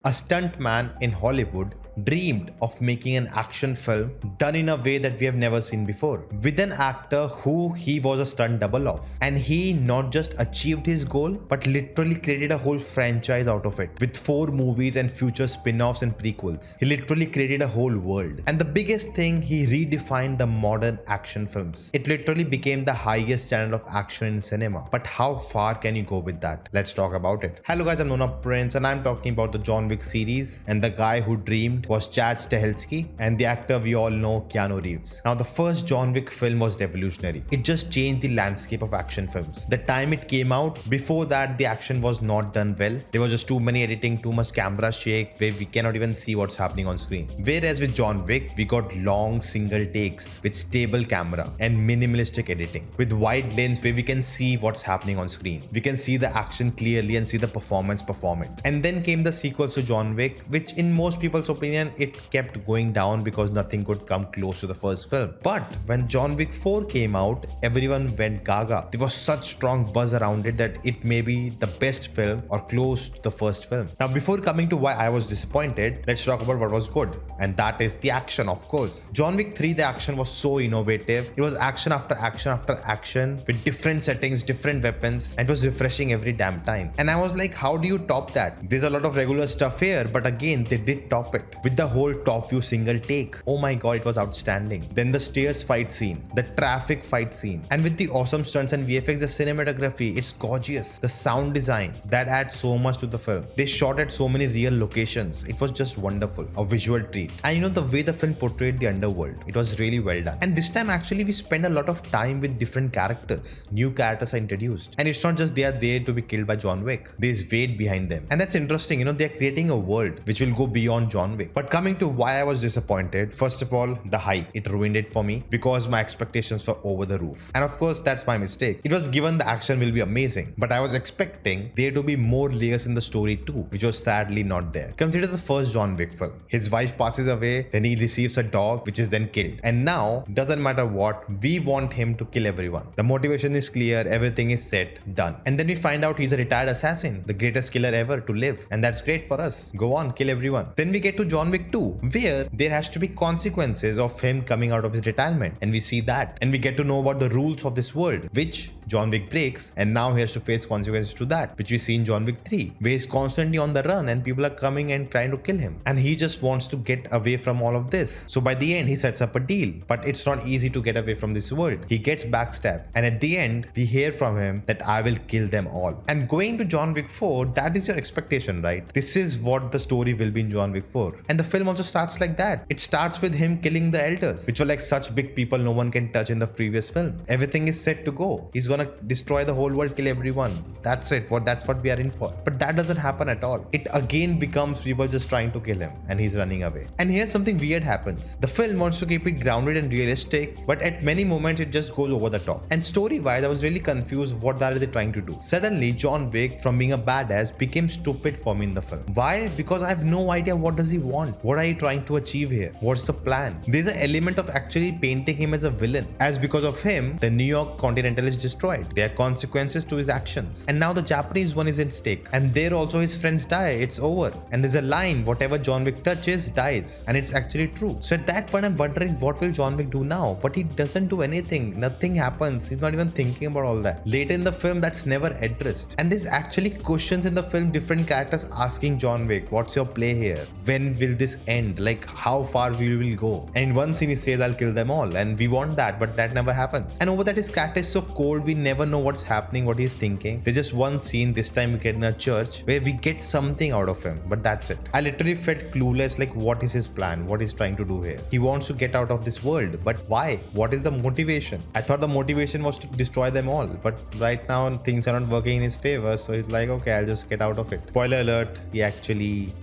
A stuntman in Hollywood dreamed of making an action film done in a way that we have never seen before, with an actor who he was a stunt double of. And he not just achieved his goal, but literally created a whole franchise out of it, with 4 movies and future spin-offs and prequels. He literally created a whole world. And the biggest thing, he redefined the modern action films. It literally became the highest standard of action in cinema. But how far can you go with that? Let's talk about it. Hello guys, I'm Nona Prince and I'm talking about the John Wick series, and the guy who dreamed was Chad Stahelski, and the actor we all know, Keanu Reeves. Now, the first John Wick film was revolutionary. It just changed the landscape of action films. The time it came out, before that the action was not done well. There was just too many editing, too much camera shake, where we cannot even see what's happening on screen. Whereas with John Wick, we got long single takes with stable camera and minimalistic editing, with wide lens where we can see what's happening on screen. We can see the action clearly and see the performance perform it. And then came the sequels to John Wick, which in most people's opinion, it kept going down because nothing could come close to the first film. But when John Wick 4 came out, everyone went gaga. There was such strong buzz around it that it may be the best film or close to the first film. Now, before coming to why I was disappointed, let's talk about what was good, and that is the action, of course. John Wick 3, the action was so innovative. It was action after action after action with different settings, different weapons, and it was refreshing every damn time. And I was like, how do you top that? There's a lot of regular stuff here, but again, they did top it with the whole top view single take. Oh my god, it was outstanding. Then the stairs fight scene, the traffic fight scene, and with the awesome stunts and VFX, the cinematography, it's gorgeous. The sound design, that adds so much to the film. They shot at so many real locations. It was just wonderful, a visual treat. And you know, the way the film portrayed the underworld, it was really well done. And this time actually we spend a lot of time with different characters. New characters are introduced, and it's not just they are there to be killed by John Wick. There's weight behind them, and that's interesting. You know, they're creating a world which will go beyond John Wick. But coming to why I was disappointed, first of all, the hype. It ruined it for me because my expectations were over the roof. And of course, that's my mistake. It was given the action will be amazing, but I was expecting there to be more layers in the story too, which was sadly not there. Consider the first John Wick film. His wife passes away, then he receives a dog, which is then killed. And now, doesn't matter what, we want him to kill everyone. The motivation is clear, everything is set, done. And then we find out he's a retired assassin, the greatest killer ever to live. And that's great for us. Go on, kill everyone. Then we get to John Wick 2, where there has to be consequences of him coming out of his retirement, and we see that, and we get to know about the rules of this world, which John Wick breaks, and now he has to face consequences to that, which we see in John Wick 3, where he's constantly on the run and people are coming and trying to kill him, and he just wants to get away from all of this. So by the end, he sets up a deal, but it's not easy to get away from this world. He gets backstabbed, and at the end, we hear from him that I will kill them all. And going to John Wick 4, that is your expectation, right? This is what the story will be in John Wick 4. And the film also starts like that. It starts with him killing the elders, which were like such big people no one can touch in the previous film. Everything is set to go. He's gonna destroy the whole world, kill everyone. That's it. That's what we are in for. But that doesn't happen at all. It again becomes people just trying to kill him, and he's running away. And here's something weird happens. The film wants to keep it grounded and realistic, but at many moments it just goes over the top. And story-wise, I was really confused what are they trying to do. Suddenly, John Wick, from being a badass, became stupid for me in the film. Why? Because I have no idea what does he want. What are you trying to achieve here? What's the plan? There's an element of actually painting him as a villain, as because of him, the New York Continental is destroyed. There are consequences to his actions. And now the Japanese one is at stake. And there also his friends die. It's over. And there's a line, whatever John Wick touches, dies. And it's actually true. So at that point, I'm wondering, what will John Wick do now? But he doesn't do anything. Nothing happens. He's not even thinking about all that. Later in the film, that's never addressed. And there's actually questions in the film, different characters asking John Wick, what's your play here? When will this end? Like, how far we will go? And in one scene he says, I'll kill them all. And we want that, but that never happens. And over that, his character is so cold, we never know what's happening, what he's thinking. There's just one scene, this time we get in a church, where we get something out of him, but that's it. I literally felt clueless, like what is his plan? What he's trying to do here? He wants to get out of this world, but why? What is the motivation? I thought the motivation was to destroy them all, but right now things are not working in his favor, so he's like, okay, I'll just get out of it. Spoiler alert, he actually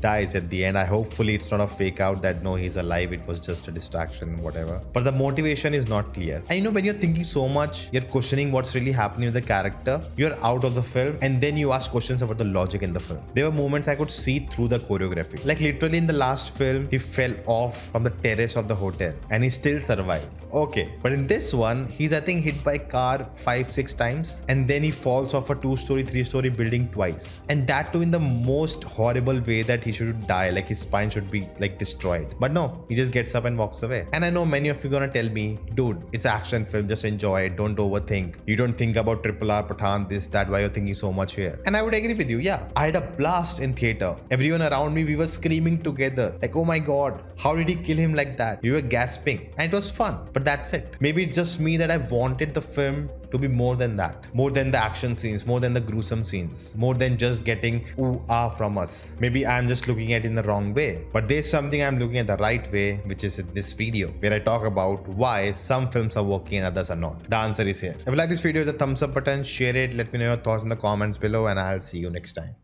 dies at the end. I hopefully it's not a fake out that no, he's alive, it was just a distraction, whatever. But the motivation is not clear. And you know, when you're thinking so much, you're questioning what's really happening with the character, you're out of the film, and then you ask questions about the logic in the film. There were moments I could see through the choreography. Like literally in the last film, he fell off from the terrace of the hotel and he still survived. Okay, but in this one, he's I think hit by a car 5-6 times, and then he falls off a 2-story, 3-story building twice, and that too in the most horrible way that he should die, like his spine should be like destroyed. But no, he just gets up and walks away. And I know many of you gonna tell me, dude, it's an action film, just enjoy it, don't overthink. You don't think about Triple R, Pathan, this, that, why you're thinking so much here. And I would agree with you, yeah. I had a blast in theater. Everyone around me, we were screaming together, like, oh my god, how did he kill him like that? We were gasping, and it was fun. But that's it. Maybe it's just me that I wanted the film to be more than that, more than the action scenes, more than the gruesome scenes, more than just getting ooh ah from us. Maybe I'm just looking at it in the wrong way, but there's something I'm looking at the right way, which is in this video where I talk about why some films are working and others are not. The answer is here. If you like this video, hit the thumbs up button, share it, let me know your thoughts in the comments below, and I'll see you next time.